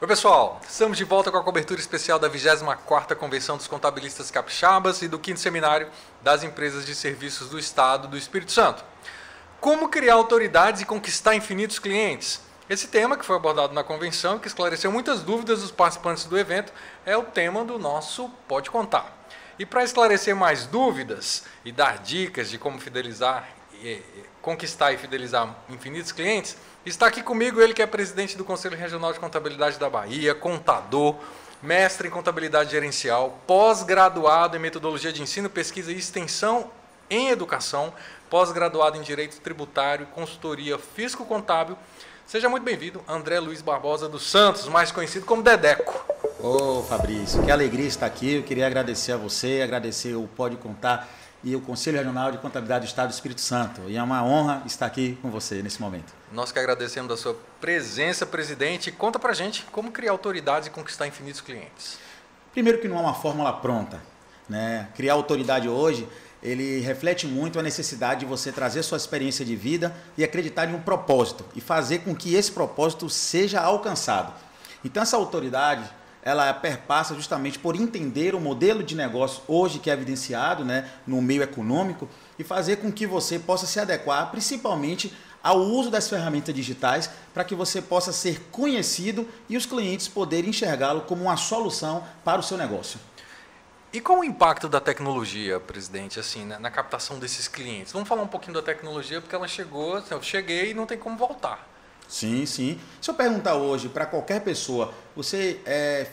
Pessoal, estamos de volta com a cobertura especial da 24ª Convenção dos Contabilistas Capixabas e do 5º Seminário das Empresas de Serviços do Estado do Espírito Santo. Como criar autoridades e conquistar infinitos clientes? Esse tema, que foi abordado na convenção e que esclareceu muitas dúvidas dos participantes do evento, é o tema do nosso Pode Contar. E para esclarecer mais dúvidas e dar dicas de como conquistar e fidelizar infinitos clientes, está aqui comigo ele que é presidente do Conselho Regional de Contabilidade da Bahia, contador, mestre em contabilidade gerencial, pós-graduado em metodologia de ensino, pesquisa e extensão em educação, pós-graduado em direito tributário e consultoria fisco-contábil. Seja muito bem-vindo, André Luiz Barbosa dos Santos, mais conhecido como Dedeco. Ô Fabrício, que alegria estar aqui. Eu queria agradecer a você, agradecer o Pode Contar e o Conselho Regional de Contabilidade do Estado do Espírito Santo. E é uma honra estar aqui com você nesse momento. Nós que agradecemos a sua presença, presidente. Conta pra gente como criar autoridades e conquistar infinitos clientes. Primeiro que não é uma fórmula pronta, né? Criar autoridade hoje, ele reflete muito a necessidade de você trazer sua experiência de vida e acreditar em um propósito e fazer com que esse propósito seja alcançado. Então essa autoridade, ela perpassa justamente por entender o modelo de negócio hoje que é evidenciado, né, no meio econômico e fazer com que você possa se adequar principalmente ao uso das ferramentas digitais para que você possa ser conhecido e os clientes poderem enxergá-lo como uma solução para o seu negócio. E qual o impacto da tecnologia, presidente, assim, na captação desses clientes? Vamos falar um pouquinho da tecnologia, porque ela chegou, assim, eu cheguei e não tem como voltar. Sim, sim. Se eu perguntar hoje para qualquer pessoa, você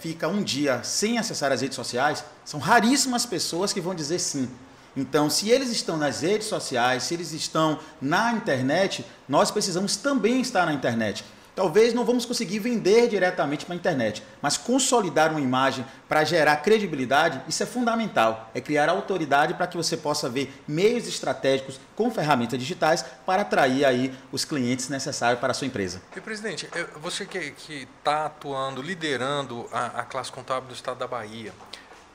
fica um dia sem acessar as redes sociais, são raríssimas pessoas que vão dizer sim. Então, se eles estão nas redes sociais, se eles estão na internet, nós precisamos também estar na internet. Talvez não vamos conseguir vender diretamente para a internet, mas consolidar uma imagem para gerar credibilidade, isso é fundamental. É criar autoridade para que você possa ver meios estratégicos com ferramentas digitais para atrair aí os clientes necessários para a sua empresa. E, presidente, você que está atuando, liderando a classe contábil do Estado da Bahia,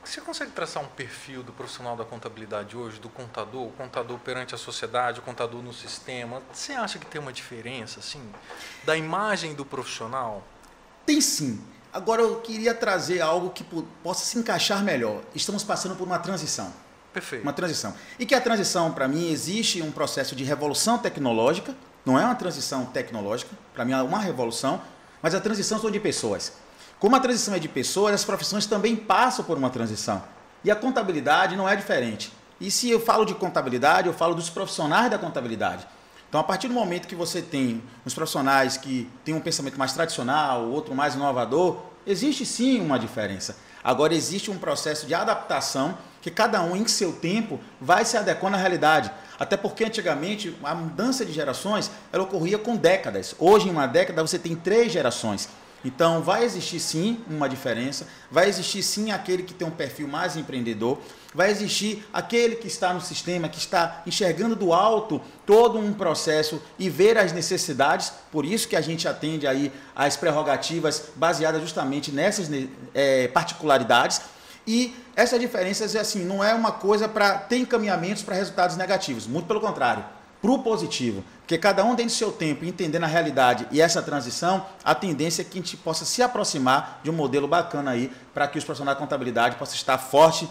você consegue traçar um perfil do profissional da contabilidade hoje, do contador, o contador perante a sociedade, o contador no sistema? Você acha que tem uma diferença, assim, da imagem do profissional? Tem sim. Agora eu queria trazer algo que possa se encaixar melhor. Estamos passando por uma transição. Perfeito. Uma transição. E que a transição, para mim, existe um processo de revolução tecnológica, não é uma transição tecnológica, para mim é uma revolução, mas a transição são de pessoas. Como a transição é de pessoas, as profissões também passam por uma transição. E a contabilidade não é diferente. E se eu falo de contabilidade, eu falo dos profissionais da contabilidade. Então, a partir do momento que você tem os profissionais que têm um pensamento mais tradicional, outro mais inovador, existe sim uma diferença. Agora, existe um processo de adaptação que cada um, em seu tempo, vai se adequando à realidade. Até porque, antigamente, a mudança de gerações ela ocorria com décadas. Hoje, em uma década, você tem 3 gerações. Então, vai existir sim uma diferença, vai existir sim aquele que tem um perfil mais empreendedor, vai existir aquele que está no sistema, que está enxergando do alto todo um processo e ver as necessidades, por isso que a gente atende aí às prerrogativas baseadas justamente nessas particularidades. E essas diferenças, assim, não é uma coisa para ter encaminhamentos para resultados negativos, muito pelo contrário. Para o positivo, porque cada um dentro do seu tempo, entendendo a realidade e essa transição, a tendência é que a gente possa se aproximar de um modelo bacana aí, para que os profissionais da contabilidade possam estar forte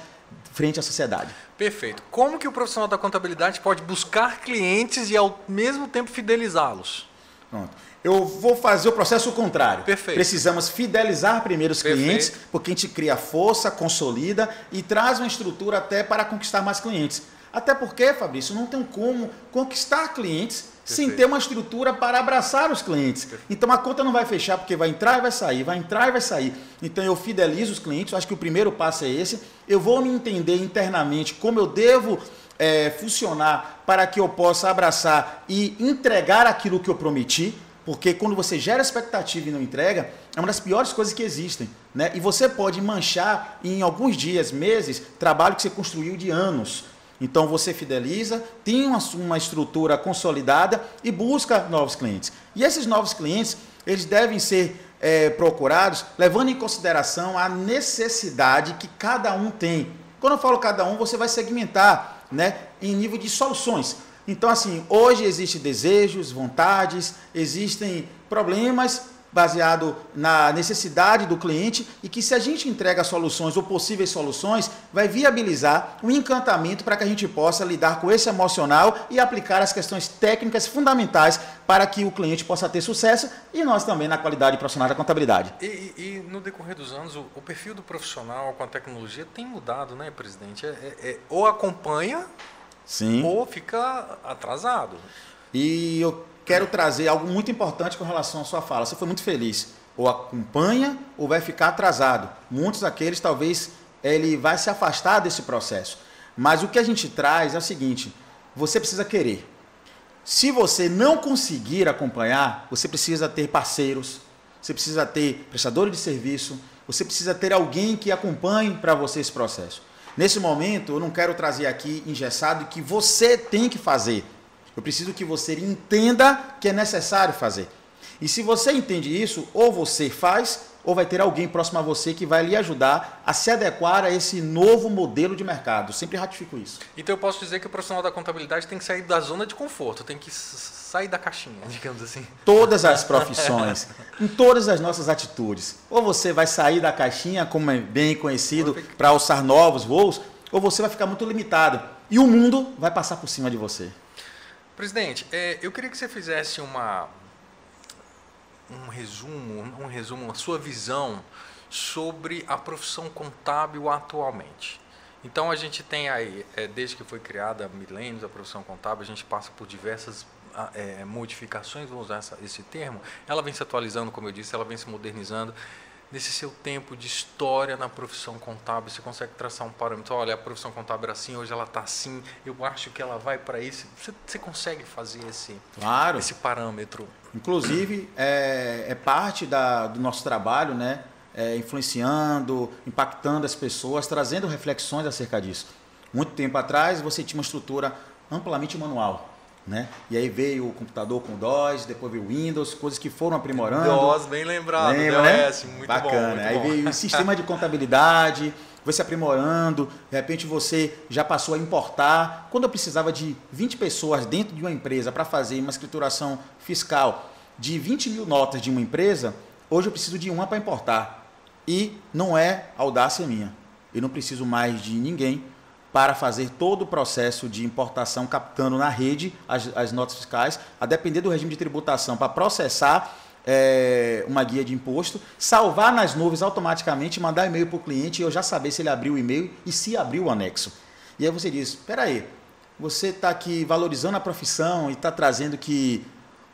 frente à sociedade. Perfeito. Como que o profissional da contabilidade pode buscar clientes e ao mesmo tempo fidelizá-los? Pronto. Eu vou fazer o processo contrário. Perfeito. Precisamos fidelizar primeiro os clientes, porque a gente cria força, consolida e traz uma estrutura até para conquistar mais clientes. Até porque, Fabrício, não tem como conquistar clientes sem ter uma estrutura para abraçar os clientes. Então a conta não vai fechar porque vai entrar e vai sair, vai entrar e vai sair. Então eu fidelizo os clientes, eu acho que o primeiro passo é esse. Eu vou me entender internamente como eu devo funcionar para que eu possa abraçar e entregar aquilo que eu prometi. Porque quando você gera expectativa e não entrega, é uma das piores coisas que existem, né? E você pode manchar em alguns dias, meses, trabalho que você construiu de anos. Então você fideliza, tem uma estrutura consolidada e busca novos clientes. E esses novos clientes, eles devem ser procurados levando em consideração a necessidade que cada um tem. Quando eu falo cada um, você vai segmentar, né, em nível de soluções. Então, assim, hoje existem desejos, vontades, existem problemas baseado na necessidade do cliente e que se a gente entrega soluções ou possíveis soluções, vai viabilizar um encantamento para que a gente possa lidar com esse emocional e aplicar as questões técnicas fundamentais para que o cliente possa ter sucesso e nós também na qualidade profissional da contabilidade. E no decorrer dos anos, o perfil do profissional com a tecnologia tem mudado, né, presidente? Ou acompanha, sim, ou fica atrasado. E eu quero trazer algo muito importante com relação à sua fala. Você foi muito feliz. Ou acompanha ou vai ficar atrasado. Muitos daqueles, talvez, ele vai se afastar desse processo. Mas o que a gente traz é o seguinte, você precisa querer. Se você não conseguir acompanhar, você precisa ter parceiros, você precisa ter prestadores de serviço, você precisa ter alguém que acompanhe para você esse processo. Nesse momento, eu não quero trazer aqui engessado que você tem que fazer. Eu preciso que você entenda que é necessário fazer. E se você entende isso, ou você faz, ou vai ter alguém próximo a você que vai lhe ajudar a se adequar a esse novo modelo de mercado. Eu sempre ratifico isso. Então eu posso dizer que o profissional da contabilidade tem que sair da zona de conforto, tem que sair da caixinha, digamos assim. Todas as profissões, em todas as nossas atitudes. Ou você vai sair da caixinha, como é bem conhecido, para alçar novos voos, ou você vai ficar muito limitado. E o mundo vai passar por cima de você. Presidente, eu queria que você fizesse um resumo, a sua visão sobre a profissão contábil atualmente. Então a gente tem aí, desde que foi criada há milênios a profissão contábil, a gente passa por diversas modificações, vou usar esse termo. Ela vem se atualizando, como eu disse, ela vem se modernizando. Nesse seu tempo de história na profissão contábil, você consegue traçar um parâmetro? Olha, a profissão contábil era assim, hoje ela está assim, eu acho que ela vai para isso. Você consegue fazer esse parâmetro? Inclusive, é parte do nosso trabalho, né? Influenciando, impactando as pessoas, trazendo reflexões acerca disso. Muito tempo atrás, você tinha uma estrutura amplamente manual. Né? E aí veio o computador com DOS, depois veio o Windows, coisas que foram aprimorando. DOS, bem lembrado, lembra, DOS, né? muito bacana. bom. Muito aí bom. veio o sistema de contabilidade, foi se aprimorando, de repente você já passou a importar. Quando eu precisava de 20 pessoas dentro de uma empresa para fazer uma escrituração fiscal de 20 mil notas de uma empresa, hoje eu preciso de uma para importar. E não é audácia minha. Eu não preciso mais de ninguém para fazer todo o processo de importação, captando na rede as notas fiscais, a depender do regime de tributação, para processar uma guia de imposto, salvar nas nuvens automaticamente, mandar e-mail para o cliente e eu já saber se ele abriu o e-mail e se abriu o anexo. E aí você diz, espera aí, você está aqui valorizando a profissão e está trazendo que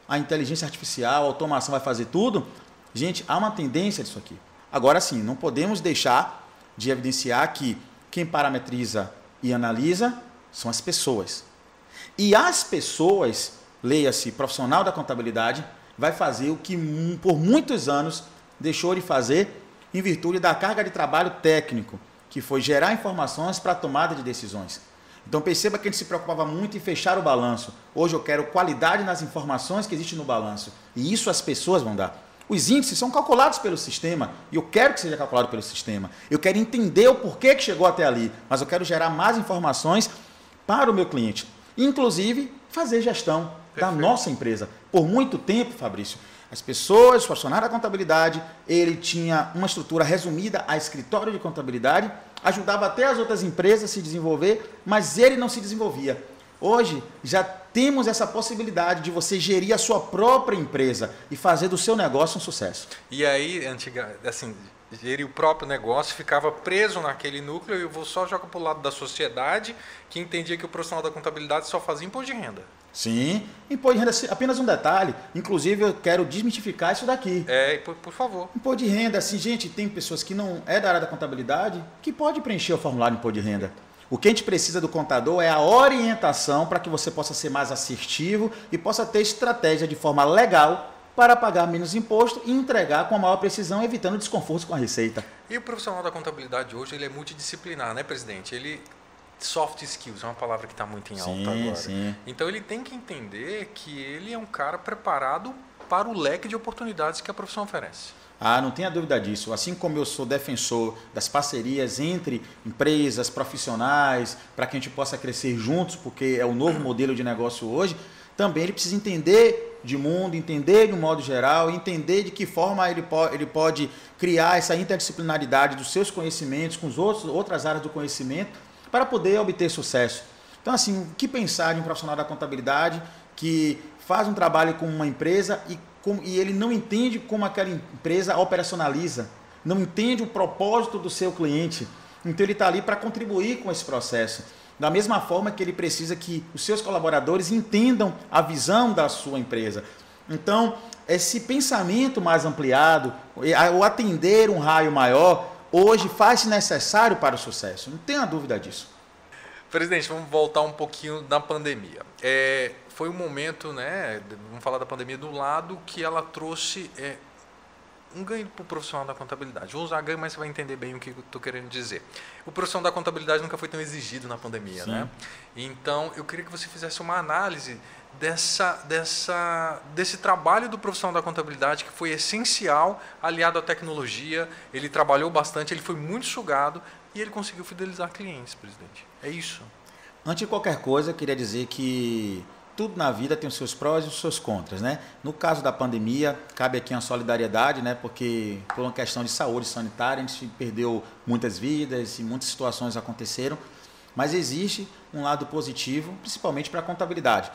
a inteligência artificial, a automação vai fazer tudo? Gente, há uma tendência disso aqui. Agora sim, não podemos deixar de evidenciar que quem parametriza e analisa são as pessoas. E as pessoas, leia-se profissional da contabilidade, vai fazer o que por muitos anos deixou de fazer em virtude da carga de trabalho técnico, que foi gerar informações para a tomada de decisões. Então perceba que a gente se preocupava muito em fechar o balanço. Hoje eu quero qualidade nas informações que existem no balanço. E isso as pessoas vão dar. Os índices são calculados pelo sistema e eu quero que seja calculado pelo sistema. Eu quero entender o porquê que chegou até ali, mas eu quero gerar mais informações para o meu cliente. Inclusive, fazer gestão da nossa empresa. Por muito tempo, Fabrício, as pessoas, o profissional da contabilidade, ele tinha uma estrutura resumida a escritório de contabilidade, ajudava até as outras empresas a se desenvolver, mas ele não se desenvolvia. Hoje, já temos essa possibilidade de você gerir a sua própria empresa e fazer do seu negócio um sucesso. E aí, gerir o próprio negócio, ficava preso naquele núcleo e eu vou só jogar para o lado da sociedade, que entendia que o profissional da contabilidade só fazia imposto de renda. Sim, imposto de renda é apenas um detalhe. Inclusive, eu quero desmistificar isso daqui. Por favor. Imposto de renda, assim, gente, tem pessoas que não é da área da contabilidade que pode preencher o formulário de imposto de renda. O que a gente precisa do contador é a orientação para que você possa ser mais assertivo e possa ter estratégia de forma legal para pagar menos imposto e entregar com a maior precisão, evitando desconfortos com a receita. E o profissional da contabilidade hoje ele é multidisciplinar, né, presidente? Soft skills é uma palavra que está muito em alta agora. Sim. Então ele tem que entender que ele é um cara preparado para o leque de oportunidades que a profissão oferece. Não tenha dúvida disso. Assim como eu sou defensor das parcerias entre empresas, profissionais, para que a gente possa crescer juntos, porque é o novo modelo de negócio hoje, também ele precisa entender de mundo, entender de um modo geral, entender de que forma ele pode criar essa interdisciplinaridade dos seus conhecimentos com outras áreas do conhecimento para poder obter sucesso. Então, assim, o que pensar de um profissional da contabilidade que faz um trabalho com uma empresa e ele não entende como aquela empresa operacionaliza, não entende o propósito do seu cliente. Então, ele está ali para contribuir com esse processo. Da mesma forma que ele precisa que os seus colaboradores entendam a visão da sua empresa. Então, esse pensamento mais ampliado, o atender um raio maior, hoje faz-se necessário para o sucesso. Não tenha dúvida disso. Presidente, vamos voltar um pouquinho da pandemia. Foi um momento, né, vamos falar da pandemia, do lado que ela trouxe um ganho para o profissional da contabilidade. Vou usar ganho, mas você vai entender bem o que eu estou querendo dizer. O profissional da contabilidade nunca foi tão exigido na pandemia, Sim. né? Então, eu queria que você fizesse uma análise desse trabalho do profissional da contabilidade, que foi essencial, aliado à tecnologia. Ele trabalhou bastante, ele foi muito sugado e ele conseguiu fidelizar clientes, presidente. É isso. Antes de qualquer coisa, eu queria dizer que tudo na vida tem os seus prós e os seus contras, né? No caso da pandemia, cabe aqui uma solidariedade, né? Porque por uma questão de saúde sanitária, a gente perdeu muitas vidas e muitas situações aconteceram, mas existe um lado positivo, principalmente para a contabilidade.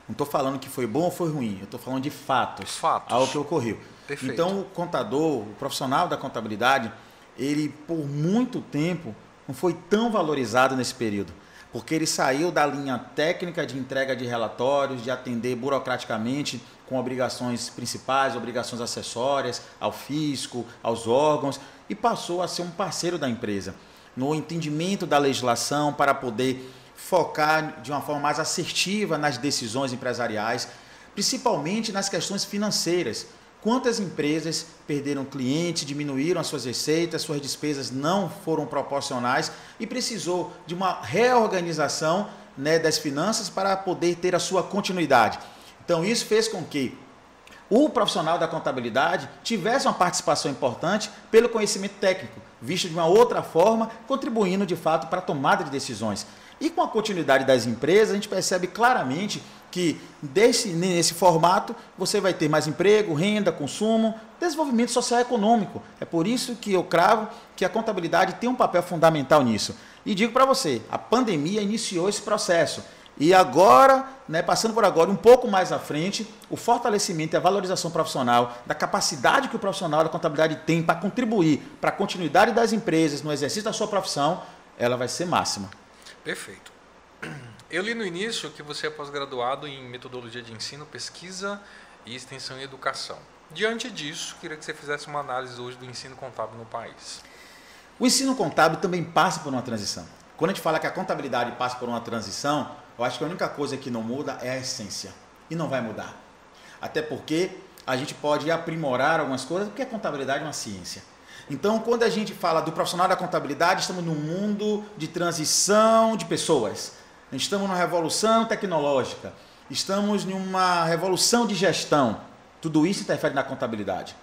Não estou falando que foi bom ou foi ruim, eu estou falando de fatos. Algo que ocorreu. Perfeito. Então, o contador, o profissional da contabilidade, ele por muito tempo não foi tão valorizado nesse período, porque ele saiu da linha técnica de entrega de relatórios, de atender burocraticamente com obrigações principais, obrigações acessórias ao fisco, aos órgãos, e passou a ser um parceiro da empresa, no entendimento da legislação para poder focar de uma forma mais assertiva nas decisões empresariais, principalmente nas questões financeiras. Quantas empresas perderam clientes, diminuíram as suas receitas, suas despesas não foram proporcionais e precisou de uma reorganização, né, das finanças para poder ter a sua continuidade. Então, isso fez com que o profissional da contabilidade tivesse uma participação importante pelo conhecimento técnico, visto de uma outra forma, contribuindo de fato para a tomada de decisões. E com a continuidade das empresas, a gente percebe claramente que nesse formato você vai ter mais emprego, renda, consumo, desenvolvimento social e econômico. É por isso que eu cravo que a contabilidade tem um papel fundamental nisso. E digo para você, a pandemia iniciou esse processo. E agora, né, passando por agora, um pouco mais à frente, o fortalecimento e a valorização profissional, da capacidade que o profissional da contabilidade tem para contribuir para a continuidade das empresas no exercício da sua profissão, ela vai ser máxima. Perfeito. Eu li no início que você é pós-graduado em metodologia de ensino, pesquisa e extensão em educação. Diante disso, queria que você fizesse uma análise hoje do ensino contábil no país. O ensino contábil também passa por uma transição. Quando a gente fala que a contabilidade passa por uma transição, eu acho que a única coisa que não muda é a essência. E não vai mudar. Até porque a gente pode aprimorar algumas coisas, porque a contabilidade é uma ciência. Então, quando a gente fala do profissional da contabilidade, estamos num mundo de transição de pessoas. Estamos numa revolução tecnológica. Estamos em uma revolução de gestão. Tudo isso interfere na contabilidade.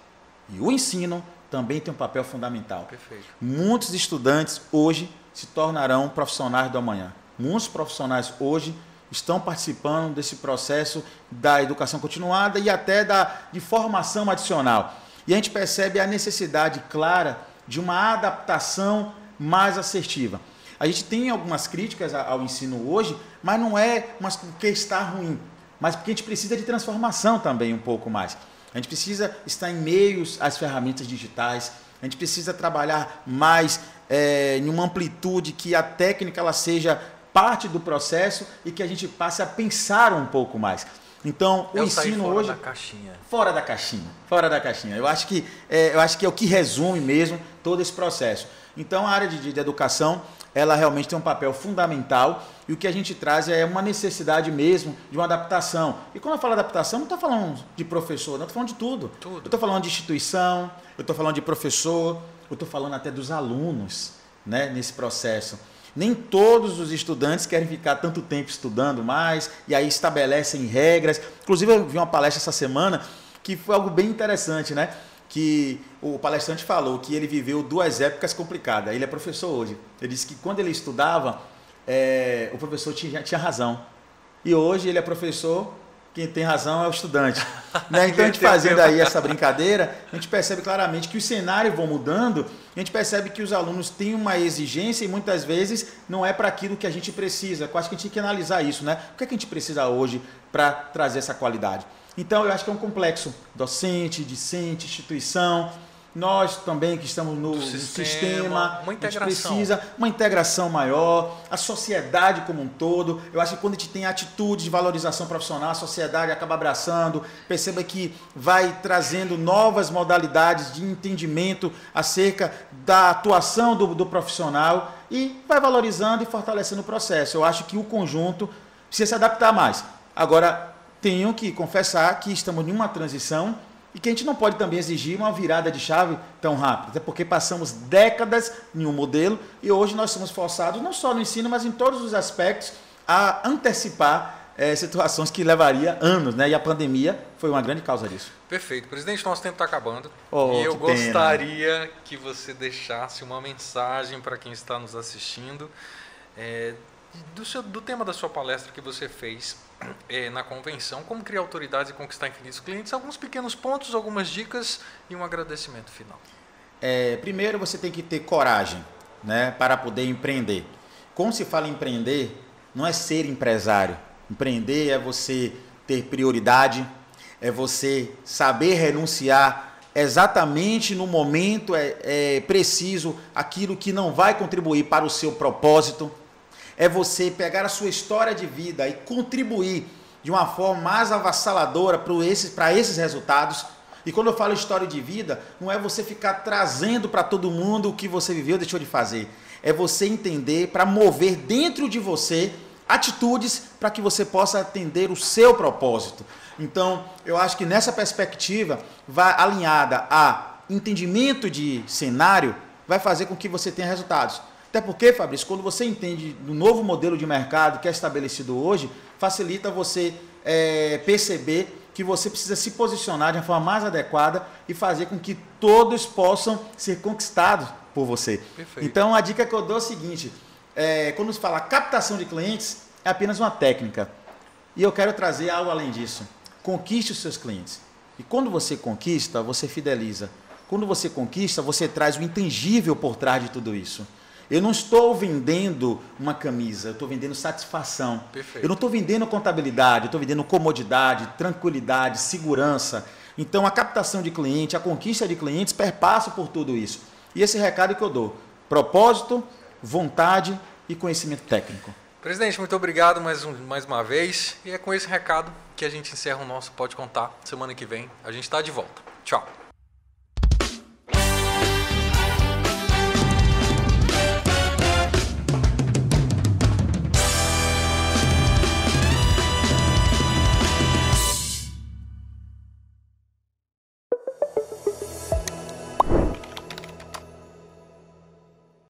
E o ensino também tem um papel fundamental. Perfeito. Muitos estudantes hoje se tornarão profissionais do amanhã. Muitos profissionais hoje estão participando desse processo da educação continuada e até de formação adicional. E a gente percebe a necessidade clara de uma adaptação mais assertiva. A gente tem algumas críticas ao ensino hoje, mas não é porque está ruim, mas porque a gente precisa de transformação também um pouco mais. A gente precisa estar em meios às ferramentas digitais, a gente precisa trabalhar mais em uma amplitude que a técnica ela seja parte do processo e que a gente passe a pensar um pouco mais. Então, o ensino fora hoje... da caixinha. Fora da caixinha. Fora da caixinha. Eu acho que é o que resume mesmo todo esse processo. Então, a área de educação, ela realmente tem um papel fundamental e o que a gente traz é uma necessidade mesmo de uma adaptação. E quando eu falo adaptação, não estou falando de professor, não, estou falando de tudo. Eu estou falando de instituição, eu estou falando de professor, eu estou falando até dos alunos, né, nesse processo. Nem todos os estudantes querem ficar tanto tempo estudando mais, e aí estabelecem regras. Inclusive, eu vi uma palestra essa semana que foi algo bem interessante, né? Que o palestrante falou que ele viveu 2 épocas complicadas. Ele é professor hoje. Ele disse que quando ele estudava, o professor tinha razão. E hoje ele é professor quem tem razão é o estudante. Né? Então, a gente fazendo aí essa brincadeira, a gente percebe claramente que os cenários vão mudando, a gente percebe que os alunos têm uma exigência e muitas vezes não é para aquilo que a gente precisa. Eu acho que a gente tem que analisar isso, né? O que é que a gente precisa hoje para trazer essa qualidade? Então, eu acho que é um complexo docente, discente, instituição. Nós também que estamos no sistema, uma integração. A gente precisa uma integração maior, a sociedade como um todo. Eu acho que quando a gente tem atitude de valorização profissional, a sociedade acaba abraçando, perceba que vai trazendo novas modalidades de entendimento acerca da atuação do profissional e vai valorizando e fortalecendo o processo. Eu acho que o conjunto precisa se adaptar mais. Agora, tenho que confessar que estamos em uma transição e que a gente não pode também exigir uma virada de chave tão rápida, até porque passamos décadas em um modelo e hoje nós somos forçados, não só no ensino, mas em todos os aspectos, a antecipar situações que levaria anos, né? E a pandemia foi uma grande causa disso. Perfeito. Presidente, nosso tempo está acabando. Oh, e eu gostaria que você deixasse uma mensagem para quem está nos assistindo do tema da sua palestra que você fez na convenção, como criar autoridades e conquistar infinitos clientes, alguns pequenos pontos, algumas dicas e um agradecimento final. Primeiro, você tem que ter coragem, né, para poder empreender. Quando se fala em empreender, não é ser empresário. Empreender é você ter prioridade, é você saber renunciar exatamente no momento preciso aquilo que não vai contribuir para o seu propósito. É você pegar a sua história de vida e contribuir de uma forma mais avassaladora para esses resultados. E quando eu falo história de vida, não é você ficar trazendo para todo mundo o que você viveu, deixou de fazer. É você entender para mover dentro de você atitudes para que você possa atender o seu propósito. Então, eu acho que nessa perspectiva, vai alinhada a entendimento de cenário, vai fazer com que você tenha resultados. Até porque, Fabrício, quando você entende do novo modelo de mercado que é estabelecido hoje, facilita você perceber que você precisa se posicionar de uma forma mais adequada e fazer com que todos possam ser conquistados por você. Perfeito. Então, a dica que eu dou é o seguinte, quando se fala captação de clientes, é apenas uma técnica. E eu quero trazer algo além disso. Conquiste os seus clientes. E quando você conquista, você fideliza. Quando você conquista, você traz o intangível por trás de tudo isso. Eu não estou vendendo uma camisa, eu estou vendendo satisfação. Perfeito. Eu não estou vendendo contabilidade, eu estou vendendo comodidade, tranquilidade, segurança. Então, a captação de cliente, a conquista de clientes perpassa por tudo isso. E esse recado que eu dou, propósito, vontade e conhecimento técnico. Presidente, muito obrigado mais uma vez. E é com esse recado que a gente encerra o nosso Pode Contar. Semana que vem a gente está de volta. Tchau.